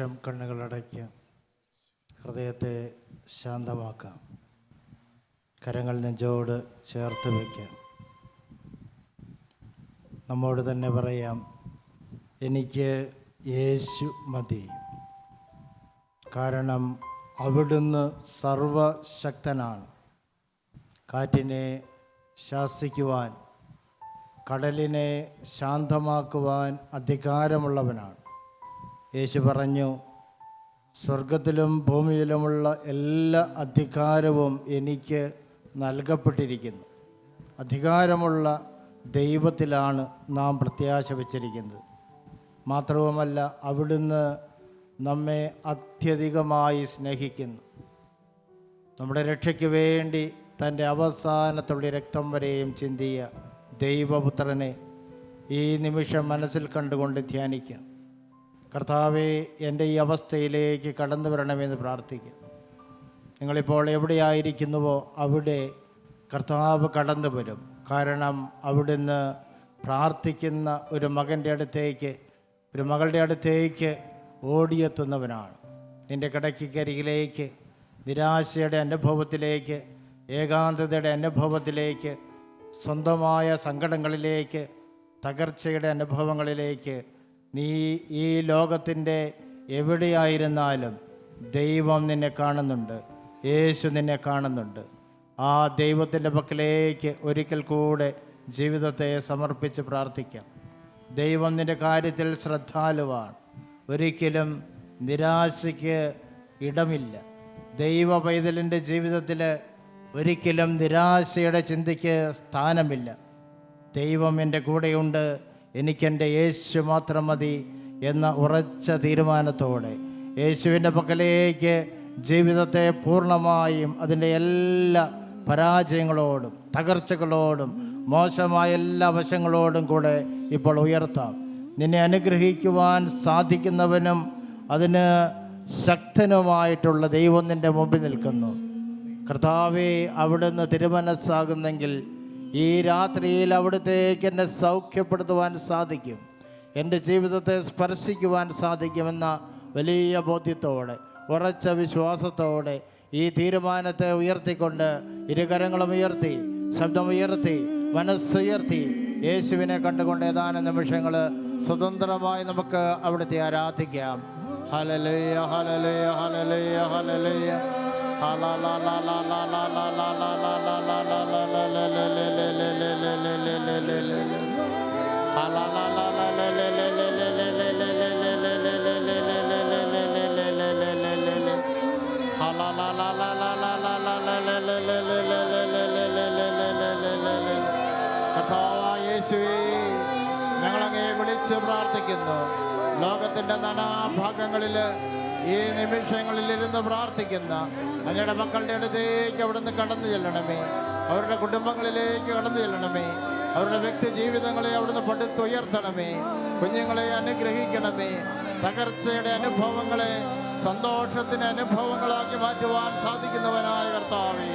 നിമിഷം കണ്ണുകളടയ്ക്കാം, ഹൃദയത്തെ ശാന്തമാക്കാം, കരങ്ങൾ നെഞ്ചോട് ചേർത്ത് വയ്ക്കാം. നമ്മോട് തന്നെ പറയാം, എനിക്ക് യേശു മതി. കാരണം അവിടുന്ന് സർവശക്തനാണ്. കാറ്റിനെ ശാസിക്കുവാൻ, കടലിനെ ശാന്തമാക്കുവാൻ അധികാരമുള്ളവനാണ്. യേശു പറഞ്ഞു, സ്വർഗത്തിലും ഭൂമിയിലുമുള്ള എല്ലാ അധികാരവും എനിക്ക് നൽകപ്പെട്ടിരിക്കുന്നു. അധികാരമുള്ള ദൈവത്തിലാണ് നാം പ്രത്യാശ വച്ചിരിക്കുന്നത്. മാത്രവുമല്ല, അവിടുന്ന് നമ്മെ അത്യധികമായി സ്നേഹിക്കുന്നു. നമ്മുടെ രക്ഷയ്ക്ക് വേണ്ടി തൻ്റെ അവസാനത്തുള്ള രക്തം വരെയും ചിന്തിയ ദൈവപുത്രനെ ഈ നിമിഷം മനസ്സിൽ കണ്ടുകൊണ്ട് ധ്യാനിക്കാം. കർത്താവേ, എൻ്റെ ഈ അവസ്ഥയിലേക്ക് കടന്നു വരണമെന്ന് പ്രാർത്ഥിക്കാം. നിങ്ങളിപ്പോൾ എവിടെയായിരിക്കുന്നുവോ അവിടെ കർത്താവ് കടന്നു വരും. കാരണം അവിടുന്ന് പ്രാർത്ഥിക്കുന്ന ഒരു മകൻ്റെ അടുത്തേക്ക്, ഒരു മകളുടെ അടുത്തേക്ക് ഓടിയെത്തുന്നവനാണ്. നിൻ്റെ കിടക്കരികിലേക്ക്, നിരാശയുടെ അനുഭവത്തിലേക്ക്, ഏകാന്തതയുടെ അനുഭവത്തിലേക്ക്, സ്വന്തമായ സങ്കടങ്ങളിലേക്ക്, തകർച്ചയുടെ അനുഭവങ്ങളിലേക്ക് നീ ഈ ലോകത്തിൻ്റെ എവിടെയായിരുന്നാലും ദൈവം നിന്നെ കാണുന്നുണ്ട്. യേശു നിന്നെ കാണുന്നുണ്ട്. ആ ദൈവത്തിൻ്റെ പക്കലേക്ക് ഒരിക്കൽ കൂടെ ജീവിതത്തെ സമർപ്പിച്ച് പ്രാർത്ഥിക്കാം. ദൈവം നിൻ്റെ കാര്യത്തിൽ ശ്രദ്ധാലുവാണ്. ഒരിക്കലും നിരാശയ്ക്ക് ഇടമില്ല. ദൈവ പൈതലിൻ്റെ ജീവിതത്തിൽ ഒരിക്കലും നിരാശയുടെ ചിന്തയ്ക്ക് സ്ഥാനമില്ല. ദൈവം എൻ്റെ കൂടെയുണ്ട്, എനിക്കെൻ്റെ യേശു മാത്രം മതി എന്ന ഉറച്ച തീരുമാനത്തോടെ യേശുവിൻ്റെ പക്കലേക്ക് ജീവിതത്തെ പൂർണ്ണമായും അതിൻ്റെ എല്ലാ പരാജയങ്ങളോടും തകർച്ചകളോടും മോശമായ എല്ലാ വശങ്ങളോടും കൂടെ ഇപ്പോൾ ഉയർത്താം. നിന്നെ അനുഗ്രഹിക്കുവാൻ സാധിക്കുന്നവനും അതിന് ശക്തനുമായിട്ടുള്ള ദൈവം നിൻ്റെ മുമ്പിൽ നിൽക്കുന്നു. കർത്താവേ, അവിടുന്ന് തിരുമനസ്സാകുന്നെങ്കിൽ ഈ രാത്രിയിൽ അവിടുത്തേക്ക് എന്നെ സൗഖ്യപ്പെടുത്തുവാൻ സാധിക്കും, എൻ്റെ ജീവിതത്തെ സ്പർശിക്കുവാൻ സാധിക്കുമെന്ന വലിയ ബോധ്യത്തോടെ, ഉറച്ച വിശ്വാസത്തോടെ ഈ തീരുമാനത്തെ ഉയർത്തിക്കൊണ്ട് ഇരുകരങ്ങളും ഉയർത്തി, ശബ്ദമുയർത്തി, മനസ്സുയർത്തി യേശുവിനെ കണ്ടുകൊണ്ട് ഏതാനും നിമിഷങ്ങൾ സ്വതന്ത്രമായി നമുക്ക് അവിടുത്തെ ആരാധിക്കാം. Hallelujah, hallelujah, hallelujah, hallelujah. യേശുവേ, ഞങ്ങളങ്ങേ വിളിച്ച് പ്രാർത്ഥിക്കുന്നു. ലോകത്തിൻ്റെ നാനാഭാഗങ്ങളിൽ ഈ നിമിഷങ്ങളിലിരുന്ന് പ്രാർത്ഥിക്കുന്ന അങ്ങയുടെ മക്കളുടെ അടുത്തേക്ക് അവിടുന്ന് കടന്നു ചെല്ലണമേ. അവരുടെ കുടുംബങ്ങളിലേക്ക് കടന്നു ചെല്ലണമേ. അവരുടെ വ്യക്തി ജീവിതങ്ങളെ അവിടുന്ന് പടുത്തുയർത്തണമേ. കുഞ്ഞുങ്ങളെ അനുഗ്രഹിക്കണമേ. തകർച്ചയുടെ അനുഭവങ്ങളെ സന്തോഷത്തിന് അനുഭവങ്ങളാക്കി മാറ്റുവാൻ സാധിക്കുന്നവനായ കർത്താവേ,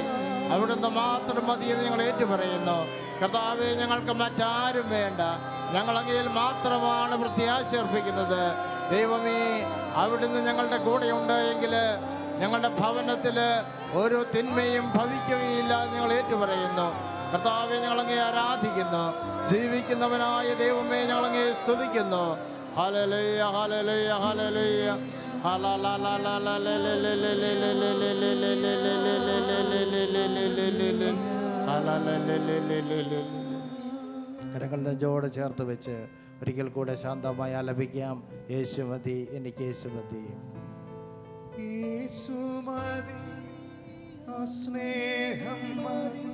അവിടുന്ന് മാത്രം മതിയെന്ന് ഞങ്ങൾ ഏറ്റുപറയുന്നു. കർത്താവേ, ഞങ്ങൾക്ക് മറ്റാരും വേണ്ട, ഞങ്ങൾ അങ്ങയിൽ മാത്രമാണ് പ്രത്യാശ അർപ്പിക്കുന്നത്. ദൈവമേ, അവിടുന്ന് ഞങ്ങളുടെ കൂടെയുണ്ട് എങ്കിൽ ഞങ്ങളുടെ ഭവനത്തിൽ ഒരു തിന്മയും ഭവിക്കുകയില്ല ഞങ്ങൾ ഏറ്റുപറയുന്നു. കർത്താവെ, ഞങ്ങളങ്ങേ ആരാധിക്കുന്നു. ജീവിക്കുന്നവനായ ദൈവമേ, ഞങ്ങളങ്ങേ സ്തുതിക്കുന്നു. Hallelujah, hallelujah, hallelujah. കരങ്ങൾ നെഞ്ചോട് ചേർത്ത് വെച്ച് ഒരിക്കൽ കൂടെ ശാന്തമായി ആലപിക്കാം. യേശു മതി, എനിക്ക് യേശു മതി. യേശു മതി, സ്നേഹം മതി,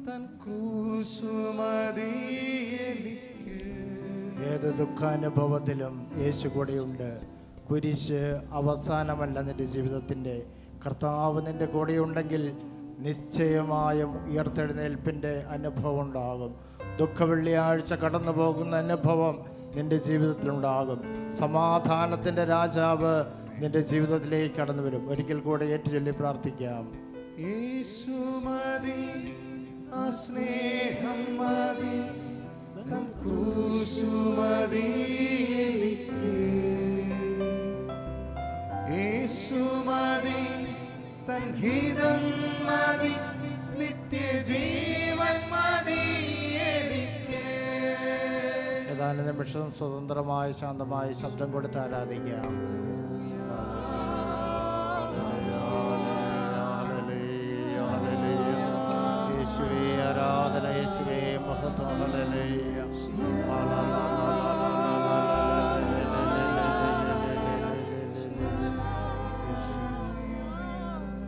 തൻ ക്രൂശു മതി എനിക്ക്. ഏത് ദുഃഖാനുഭവത്തിലും യേശു കൂടെയുണ്ട്. കുരിശ് അവസാനമല്ല നിൻ്റെ ജീവിതത്തിൻ്റെ. കർത്താവ് നിൻ്റെ കൂടെയുണ്ടെങ്കിൽ നിശ്ചയമായും ഉയർത്തെഴുന്നേൽപ്പിൻ്റെ അനുഭവം ഉണ്ടാകും. ദുഃഖവെള്ളിയാഴ്ച കടന്നു പോകുന്ന അനുഭവം നിൻ്റെ ജീവിതത്തിലുണ്ടാകും. സമാധാനത്തിൻ്റെ രാജാവ് നിൻ്റെ ജീവിതത്തിലേക്ക് കടന്നു വരും. ഒരിക്കൽ കൂടെ ഏറ്റുചൊല്ലി പ്രാർത്ഥിക്കാം. യേശു മതി, സ്നേഹം മതി, തൻ ക്രൂശു മതി എനിക്ക്. ഹിതം മതി, നിത്യജീവൻ മതി എനിക്ക്. ഏതാനും നിമിഷം സ്വതന്ത്രമായി ശാന്തമായി ശബ്ദം കൊടുത്ത് ആരാധിക്കാം. യേശുവേ ആരാധന, യേശുവേ മഹത്വം.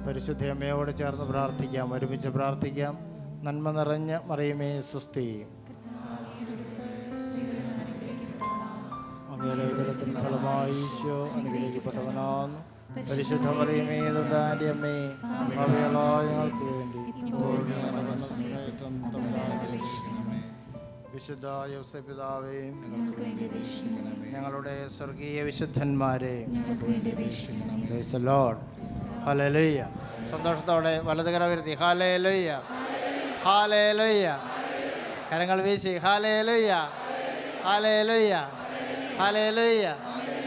പരിശുദ്ധ അമ്മയോട് ചേർന്ന് പ്രാർത്ഥിക്കാം, ഒരുമിച്ച് പ്രാർത്ഥിക്കാം. നന്മ നിറഞ്ഞ മറിയമേ സ്വസ്തി, അങ്ങയുടെ ഉദരത്തിൻ ഫലമായി ഈശോ അനുഗ്രഹിക്കപ്പെട്ടവനാകുന്നു. പരിശുദ്ധ മറിയമേ തമ്പുരാന്റെ അമ്മേ, പാപികളായ ഞങ്ങൾക്ക് വേണ്ടി ഇപ്പോഴും ഞങ്ങളുടെ മരണസമയത്തും തമ്പുരാനോട് അപേക്ഷിക്കണമേ. വിശുദ്ധ യോസേപ്പ് പിതാവേ, ഞങ്ങളുടെ സ്വർഗീയ വിശുദ്ധന്മാരെ, പ്രൈസ് ദി ലോർഡ്. ഹല്ലേലൂയ. സന്തോഷത്തോടെ വലതുകര ഉയർത്തി ഹല്ലേലൂയ, ഹല്ലേലൂയ. കരങ്ങൾ വീശി ഹല്ലേലൂയ, ഹല്ലേലൂയ, ഹല്ലേലൂയ.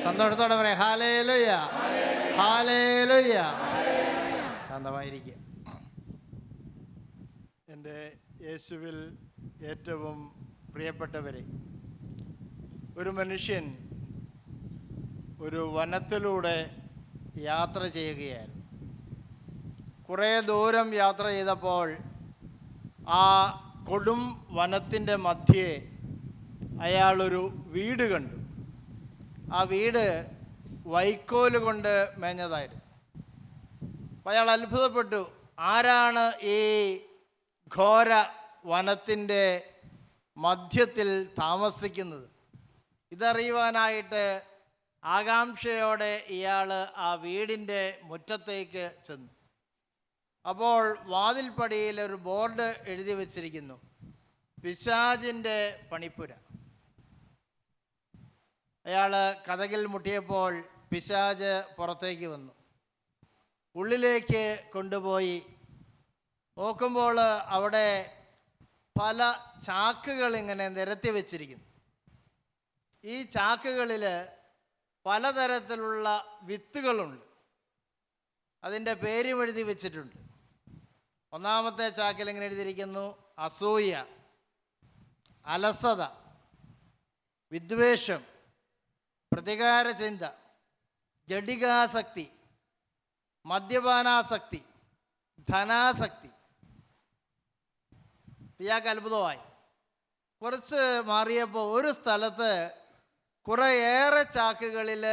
സന്തോഷത്തോടെ പറയാം ഹല്ലേലൂയ, ഹല്ലേലൂയ. ശാന്തമായിരിക്കുക. എൻ്റെ യേശുവിൽ ഏറ്റവും പ്രിയപ്പെട്ടവരെ, ഒരു മനുഷ്യൻ ഒരു വനത്തിലൂടെ യാത്ര ചെയ്യുകയായിരുന്നു. കുറേ ദൂരം യാത്ര ചെയ്തപ്പോൾ ആ കൊടും വനത്തിൻ്റെ മധ്യേ അയാളൊരു വീട് കണ്ടു. ആ വീട് വൈക്കോല് കൊണ്ട് മേഞ്ഞതായിരുന്നു. അപ്പോൾ അയാൾ അത്ഭുതപ്പെട്ടു, ആരാണ് ഈ ഘോര വനത്തിൻ്റെ മധ്യത്തിൽ താമസിക്കുന്നത്? ഇതറിയുവാനായിട്ട് ആകാംക്ഷയോടെ ഇയാൾ ആ വീടിൻ്റെ മുറ്റത്തേക്ക് ചെന്നു. അപ്പോൾ വാതിൽപ്പടിയിൽ ഒരു ബോർഡ് എഴുതി വച്ചിരിക്കുന്നു, പിശാചിൻ്റെ പണിപ്പുര. അയാൾ കതകിൽ മുട്ടിയപ്പോൾ പിശാച് പുറത്തേക്ക് വന്നു. ഉള്ളിലേക്ക് കൊണ്ടുപോയി നോക്കുമ്പോൾ അവിടെ പല ചാക്കുകൾ ഇങ്ങനെ നിരത്തി വച്ചിരിക്കുന്നു. ഈ ചാക്കുകളിൽ പലതരത്തിലുള്ള വിത്തുകളുണ്ട്. അതിൻ്റെ പേരും എഴുതി വെച്ചിട്ടുണ്ട്. ഒന്നാമത്തെ ചാക്കിൽ ഇങ്ങനെ എഴുതിയിരിക്കുന്നു, അസൂയ, അലസത, വിദ്വേഷം, പ്രതികാര ചിന്ത, ജഡികാസക്തി, മദ്യപാനാസക്തി, ധനാസക്തി. ഇയാൾക്ക് അത്ഭുതമായി. കുറച്ച് മാറിയപ്പോൾ ഒരു സ്ഥലത്ത് കുറേയേറെ ചാക്കുകളിൽ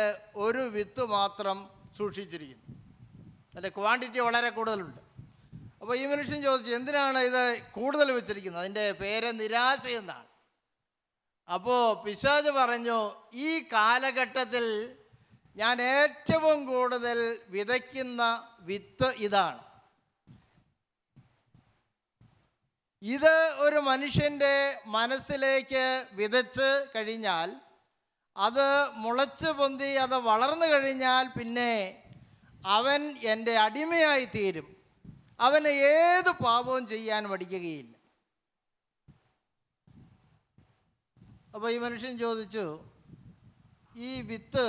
ഒരു വിത്ത് മാത്രം സൂക്ഷിച്ചിരിക്കുന്നു. അതിൻ്റെ ക്വാണ്ടിറ്റി വളരെ കൂടുതലുണ്ട്. അപ്പോൾ ഈ മനുഷ്യൻ ചോദിച്ചു, എന്തിനാണ് ഇത് കൂടുതൽ വെച്ചിരിക്കുന്നത്? അതിൻ്റെ പേര് നിരാശ എന്നാണ്. അപ്പോൾ പിശാച് പറഞ്ഞു, ഈ കാലഘട്ടത്തിൽ ഞാൻ ഏറ്റവും കൂടുതൽ വിതയ്ക്കുന്ന വിത്ത് ഇതാണ്. ഇത് ഒരു മനുഷ്യൻ്റെ മനസ്സിലേക്ക് വിതച്ച് കഴിഞ്ഞാൽ, അത് മുളച്ച് പൊന്തി അത് വളർന്നു കഴിഞ്ഞാൽ പിന്നെ അവൻ എൻ്റെ അടിമയായി തീരും. അവന് ഏത് പാപവും ചെയ്യാൻ മടിക്കുകയില്ല. അപ്പോൾ ഈ മനുഷ്യൻ ചോദിച്ചു, ഈ വിത്ത്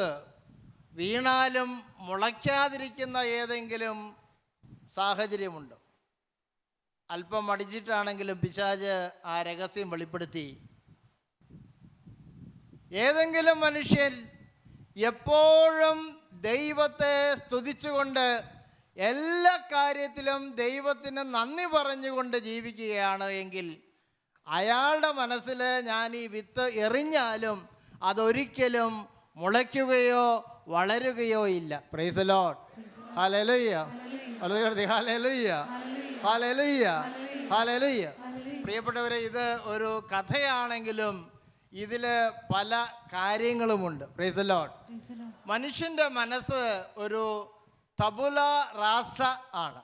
വീണാലും മുളയ്ക്കാതിരിക്കുന്ന ഏതെങ്കിലും സാഹചര്യമുണ്ടോ? അല്പം മടിച്ചിട്ടാണെങ്കിലും പിശാച് ആ രഹസ്യം വെളിപ്പെടുത്തി. ഏതെങ്കിലും മനുഷ്യൻ എപ്പോഴും ദൈവത്തെ സ്തുതിച്ചുകൊണ്ട് എല്ലാ കാര്യത്തിലും ദൈവത്തിന് നന്ദി പറഞ്ഞുകൊണ്ട് ജീവിക്കുകയാണ് എങ്കിൽ അയാളുടെ മനസ്സിൽ ഞാൻ ഈ വിത്ത് എറിഞ്ഞാലും അതൊരിക്കലും മുളയ്ക്കുകയോ വളരുകയോ ഇല്ല. Price the Lord. Hallelujah, hallelujah, hallelujah, hallelujah. പ്രിയപ്പെട്ടവരെ, ഇത് ഒരു കഥയാണെങ്കിലും ഇതിൽ പല കാര്യങ്ങളുമുണ്ട്. Price the Lord. മനുഷ്യൻ്റെ മനസ്സ് ഒരു തബുല റാസ ആണ്.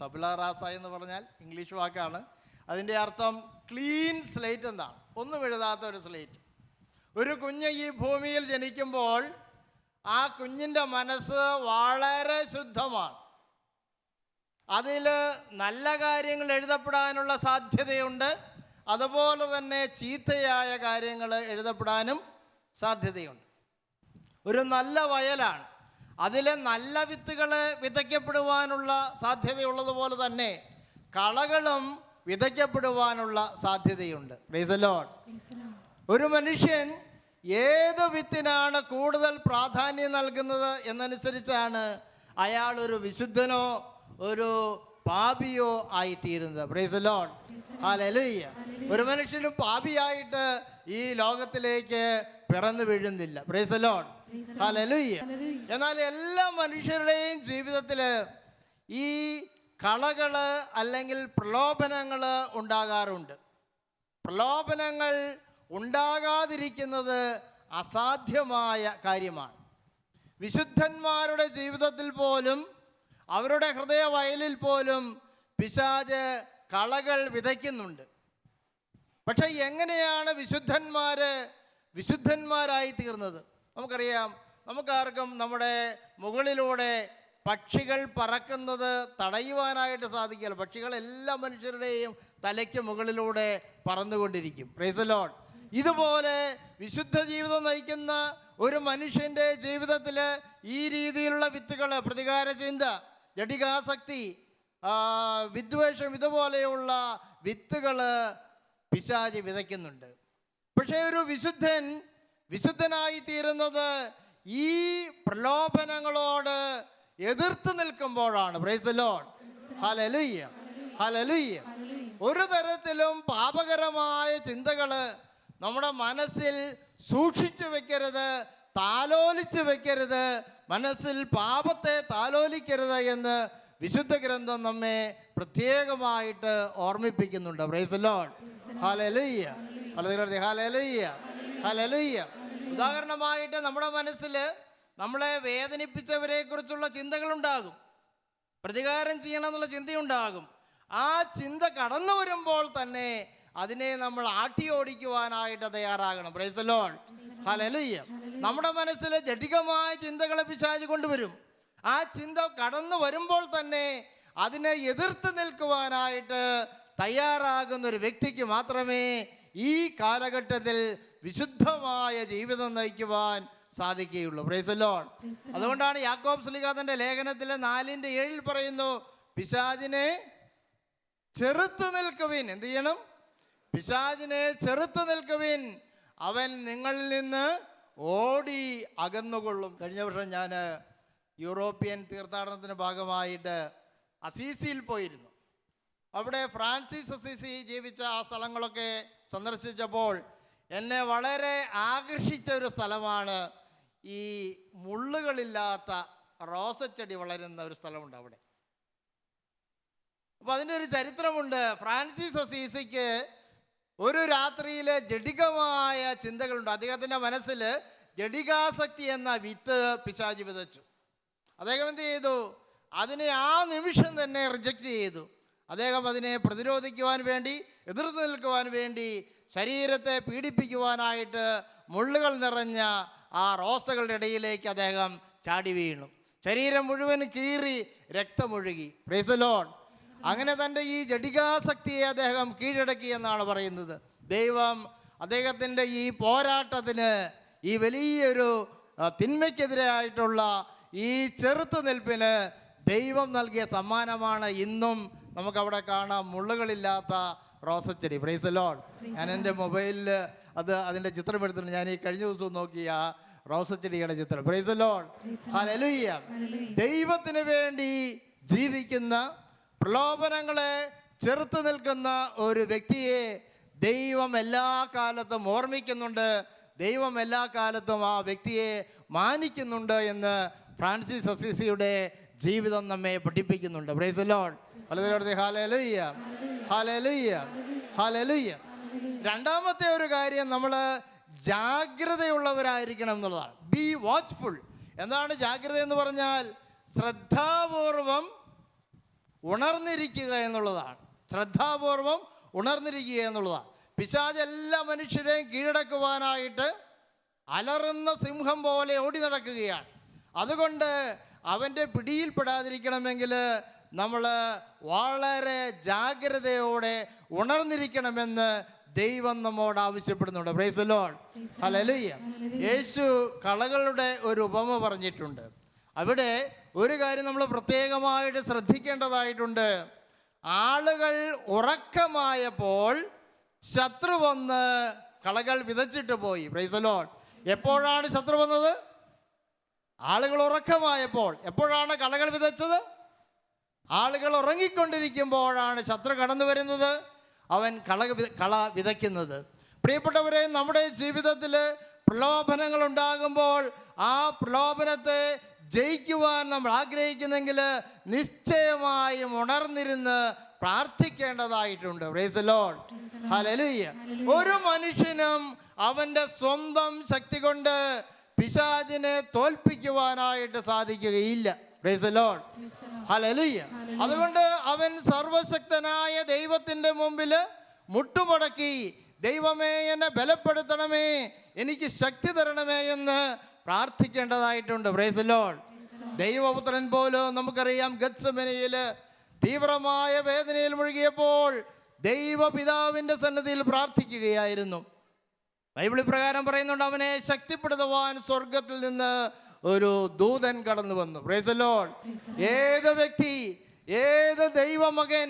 തബുല റാസ എന്ന് പറഞ്ഞാൽ ഇംഗ്ലീഷ് വാക്കാണ്. അതിൻ്റെ അർത്ഥം ക്ലീൻ സ്ലേറ്റ് എന്നാണ്, ഒന്നും എഴുതാത്ത ഒരു സ്ലേറ്റ്. ഒരു കുഞ്ഞ് ഈ ഭൂമിയിൽ ജനിക്കുമ്പോൾ ആ കുഞ്ഞിൻ്റെ മനസ്സ് വളരെ ശുദ്ധമാണ്. അതിൽ നല്ല കാര്യങ്ങൾ എഴുതപ്പെടാനുള്ള സാധ്യതയുണ്ട്, അതുപോലെ തന്നെ ചീത്തയായ കാര്യങ്ങൾ എഴുതപ്പെടാനും സാധ്യതയുണ്ട്. ഒരു നല്ല വയലാണ്, അതിലെ നല്ല വിത്തുകൾ വിതയ്ക്കപ്പെടുവാനുള്ള സാധ്യതയുള്ളതുപോലെ തന്നെ കളകളും വിതയ്ക്കപ്പെടുവാനുള്ള സാധ്യതയുണ്ട്. Price the Lord. ഒരു മനുഷ്യൻ ഏത് വിത്തിനാണ് കൂടുതൽ പ്രാധാന്യം നൽകുന്നത് എന്നനുസരിച്ചാണ് അയാൾ ഒരു വിശുദ്ധനോ ഒരു പാപിയോ ആയിത്തീരുന്നത്. Praise the Lord. ഹല്ലേലൂയ. ഒരു മനുഷ്യനും പാപിയായിട്ട് ഈ ലോകത്തിലേക്ക് പിറന്നു വീഴുന്നില്ല. Praise the Lord. ഹല്ലേലൂയ. എന്നാൽ എല്ലാ മനുഷ്യരുടെയും ജീവിതത്തിൽ ഈ കളകള് അല്ലെങ്കിൽ പ്രലോഭനങ്ങൾ ഉണ്ടാകാറുണ്ട്. പ്രലോഭനങ്ങൾ ഉണ്ടാകാതിരിക്കുന്നത് അസാധ്യമായ കാര്യമാണ്. വിശുദ്ധന്മാരുടെ ജീവിതത്തിൽ പോലും അവരുടെ ഹൃദയവയലിൽ പോലും പിശാച് കളകൾ വിതയ്ക്കുന്നുണ്ട്. പക്ഷെ എങ്ങനെയാണ് വിശുദ്ധന്മാരായി തീർന്നത്? നമുക്കറിയാം, നമുക്കാർക്കും നമ്മുടെ മുകളിലൂടെ പക്ഷികൾ പറക്കുന്നത് തടയുവാനായിട്ട് സാധിക്കില്ല. പക്ഷികൾ എല്ലാ മനുഷ്യരുടെയും തലയ്ക്ക് മുകളിലൂടെ പറന്നുകൊണ്ടിരിക്കും. Price the Lord. ഇതുപോലെ വിശുദ്ധ ജീവിതം നയിക്കുന്ന ഒരു മനുഷ്യൻ്റെ ജീവിതത്തിൽ ഈ രീതിയിലുള്ള വിത്തുകൾ, പ്രതികാര ചിന്ത, ജഡികാസക്തി, വിദ്വേഷം, ഇതുപോലെയുള്ള വിത്തുകൾ പിശാച് വിതയ്ക്കുന്നുണ്ട്. പക്ഷേ ഒരു വിശുദ്ധനായി തീരുന്നത് ഈ പ്രലോഭനങ്ങളോട് എതിർത്ത് നിൽക്കുമ്പോഴാണ്. Price the Lord. Hallelujah. Hallelujah. ഒരു തരത്തിലും പാപകരമായ ചിന്തകൾ നമ്മുടെ മനസ്സിൽ സൂക്ഷിച്ചു വെക്കരുത്, താലോലിച്ച് വെക്കരുത്, മനസ്സിൽ പാപത്തെ താലോലിക്കരുത് എന്ന് വിശുദ്ധ ഗ്രന്ഥം നമ്മെ പ്രത്യേകമായിട്ട് ഓർമ്മിപ്പിക്കുന്നുണ്ട്. Praise the Lord. Hallelujah. Hallelujah. Hallelujah. ഉദാഹരണമായിട്ട് നമ്മുടെ മനസ്സിൽ നമ്മളെ വേദനിപ്പിച്ചവരെ കുറിച്ചുള്ള ചിന്തകളുണ്ടാകും, പ്രതികാരം ചെയ്യണമെന്നുള്ള ചിന്തയുണ്ടാകും. ആ ചിന്ത കടന്നു വരുമ്പോൾ തന്നെ അതിനെ നമ്മൾ ആട്ടിയോടിക്കുവാനായിട്ട് തയ്യാറാകണം. Price the Lord. ഹല്ലേലൂയ. നമ്മുടെ മനസ്സിൽ ജഡികമായ ചിന്തകളെ പിശാച് കൊണ്ടുവരും. ആ ചിന്ത കടന്നു വരുമ്പോൾ തന്നെ അതിനെ എതിർത്ത് നിൽക്കുവാനായിട്ട് തയ്യാറാകുന്ന ഒരു വ്യക്തിക്ക് മാത്രമേ ഈ കാലഘട്ടത്തിൽ വിശുദ്ധമായ ജീവിതം നയിക്കുവാൻ സാധിക്കുകയുള്ളൂ. Price the Lord. അതുകൊണ്ടാണ് യാക്കോബ് ശ്ലീഹ തന്റെ ലേഖനത്തിൽ 4:7 പറയുന്നു, പിശാചിനെ ചെറുത്ത് നിൽക്കുവിൻ. എന്ത് ചെയ്യണം? പിശാചിനെ ചെറുത്ത് നിൽക്കുവിൻ, അവൻ നിങ്ങളിൽ നിന്ന് ഓടി അകന്നുകൊള്ളും. കഴിഞ്ഞ വർഷം ഞാൻ യൂറോപ്യൻ തീർത്ഥാടനത്തിന് ഭാഗമായിട്ട് അസീസിയിൽ പോയിരുന്നു. അവിടെ ഫ്രാൻസിസ് അസീസി ജീവിച്ച ആ സ്ഥലങ്ങളൊക്കെ സന്ദർശിച്ചപ്പോൾ എന്നെ വളരെ ആകർഷിച്ച ഒരു സ്ഥലമാണ് ഈ മുള്ളുകളില്ലാത്ത റോസച്ചെടി വളരുന്ന ഒരു സ്ഥലമുണ്ട് അവിടെ. അപ്പോൾ അതിൻ്റെ ഒരു ചരിത്രമുണ്ട്. ഫ്രാൻസിസ് അസീസിക്ക് ഒരു രാത്രിയിൽ ജഡികമായ ചിന്തകളുണ്ട്. അദ്ദേഹത്തിൻ്റെ മനസ്സിൽ ജഡികാസക്തി എന്ന വിത്ത് പിശാച് വിതച്ചു. അദ്ദേഹം എന്ത് ചെയ്തു? അതിനെ ആ നിമിഷം തന്നെ റിജക്റ്റ് ചെയ്തു. അദ്ദേഹം അതിനെ പ്രതിരോധിക്കുവാൻ വേണ്ടി, എതിർത്ത് നിൽക്കുവാൻ വേണ്ടി, ശരീരത്തെ പീഡിപ്പിക്കുവാനായിട്ട് മുള്ളുകൾ നിറഞ്ഞ ആ റോസകളുടെ ഇടയിലേക്ക് അദ്ദേഹം ചാടി വീണു. ശരീരം മുഴുവൻ കീറി രക്തമൊഴുകി. Price the Lord. അങ്ങനെ തൻ്റെ ഈ ജഡികാസക്തിയെ അദ്ദേഹം കീഴടക്കി എന്നാണ് പറയുന്നത്. ദൈവം അദ്ദേഹത്തിൻ്റെ ഈ പോരാട്ടത്തിന്, ഈ വലിയൊരു തിന്മയ്ക്കെതിരായിട്ടുള്ള ഈ ചെറുത്തു നിൽപ്പിന് ദൈവം നൽകിയ സമ്മാനമാണ് ഇന്നും നമുക്കവിടെ കാണാം മുള്ളുകളില്ലാത്ത റോസച്ചെടി. Praise the Lord. ഞാൻ എൻ്റെ മൊബൈലിൽ അതിൻ്റെ ചിത്രം എടുത്തിട്ടുണ്ട്. ഞാൻ ഈ കഴിഞ്ഞ ദിവസം നോക്കിയ റോസച്ചെടിയുടെ ചിത്രം. Price the Lord. ഹല്ലേലൂയ. ദൈവത്തിന് വേണ്ടി ജീവിക്കുന്ന, പ്രലോഭനങ്ങളെ ചെറുത്ത് നിൽക്കുന്ന ഒരു വ്യക്തിയെ ദൈവം എല്ലാ കാലത്തും ഓർമ്മിക്കുന്നുണ്ട്. ദൈവം എല്ലാ കാലത്തും ആ വ്യക്തിയെ മാനിക്കുന്നുണ്ട് എന്ന് ഫ്രാൻസിസ് അസീസിയുടെ ജീവിതം നമ്മെ പഠിപ്പിക്കുന്നുണ്ട്. Price the Lord. Hallelujah. Hallelujah. Hallelujah. രണ്ടാമത്തെ ഒരു കാര്യം, നമ്മൾ ജാഗ്രതയുള്ളവരായിരിക്കണം എന്നുള്ളതാണ്. B watchful. എന്താണ് ജാഗ്രത എന്ന് പറഞ്ഞാൽ? ശ്രദ്ധാപൂർവം ഉണർന്നിരിക്കുക എന്നുള്ളതാണ്. ശ്രദ്ധാപൂർവം ഉണർന്നിരിക്കുക എന്നുള്ളതാണ്. പിശാച് എല്ലാ മനുഷ്യരെയും കീഴടക്കുവാനായിട്ട് അലറുന്ന സിംഹം പോലെ ഓടി നടക്കുകയാണ്. അതുകൊണ്ട് അവൻ്റെ പിടിയിൽപ്പെടാതിരിക്കണമെങ്കിൽ നമ്മൾ വളരെ ജാഗ്രതയോടെ ഉണർന്നിരിക്കണമെന്ന് ദൈവം നമ്മോട് ആവശ്യപ്പെടുന്നുണ്ട്. Praise the Lord. ഹല്ലേലൂയ. യേശു കളകളുടെ ഒരു ഉപമ പറഞ്ഞിട്ടുണ്ട്. അവിടെ ഒരു കാര്യം നമ്മൾ പ്രത്യേകമായിട്ട് ശ്രദ്ധിക്കേണ്ടതായിട്ടുണ്ട്. ആളുകൾ ഉറക്കമായപ്പോൾ ശത്രു വന്ന് കളകൾ വിതച്ചിട്ട് പോയി. Price the Lord. എപ്പോഴാണ് ശത്രു വന്നത്? ആളുകൾ ഉറക്കമായപ്പോൾ. എപ്പോഴാണ് കളകൾ വിതച്ചത്? ആളുകൾ ഉറങ്ങിക്കൊണ്ടിരിക്കുമ്പോഴാണ് ശത്രു കടന്നു വരുന്നത്, അവൻ കള വിതയ്ക്കുന്നത്. പ്രിയപ്പെട്ടവരെ, നമ്മുടെ ജീവിതത്തിൽ പ്രലോഭനങ്ങൾ ഉണ്ടാകുമ്പോൾ ആ പ്രലോഭനത്തെ ജയിക്കുവാൻ നമ്മൾ ആഗ്രഹിക്കുന്നെങ്കിൽ നിശ്ചയമായും ഉണർന്നിരുന്ന് പ്രാർത്ഥിക്കേണ്ടതായിട്ടുണ്ട്. Praise the Lord. ഹല്ലേലൂയ. ഒരു മനുഷ്യനും അവൻ്റെ സ്വന്തം ശക്തി കൊണ്ട് പിശാചിനെ തോൽപ്പിക്കുവാനായിട്ട് സാധിക്കുകയില്ല. Praise the Lord. ഹല്ലേലൂയ. അതുകൊണ്ട് അവൻ സർവശക്തനായ ദൈവത്തിൻ്റെ മുമ്പിൽ മുട്ടുമടക്കി, ദൈവമേ എന്നെ ബലപ്പെടുത്തണമേ, എനിക്ക് ശക്തി തരണമേ എന്ന് പ്രാർത്ഥിക്കേണ്ടതായിട്ടുണ്ട്. Praise the Lord. ദൈവപുത്രൻ പോലും നമുക്കറിയാം, ഗത്സമനയിൽ തീവ്രമായ വേദനയിൽ മുഴുകിയപ്പോൾ ദൈവപിതാവിൻ്റെ സന്നിധിയിൽ പ്രാർത്ഥിക്കുകയായിരുന്നു. ബൈബിൾ പ്രകാരം പറയുന്നുണ്ട്, അവനെ ശക്തിപ്പെടുത്തുവാൻ സ്വർഗത്തിൽ നിന്ന് ഒരു ദൂതൻ കടന്നു വന്നു. Price the Lord. ഏത് വ്യക്തി, ഏത് ദൈവമകൻ,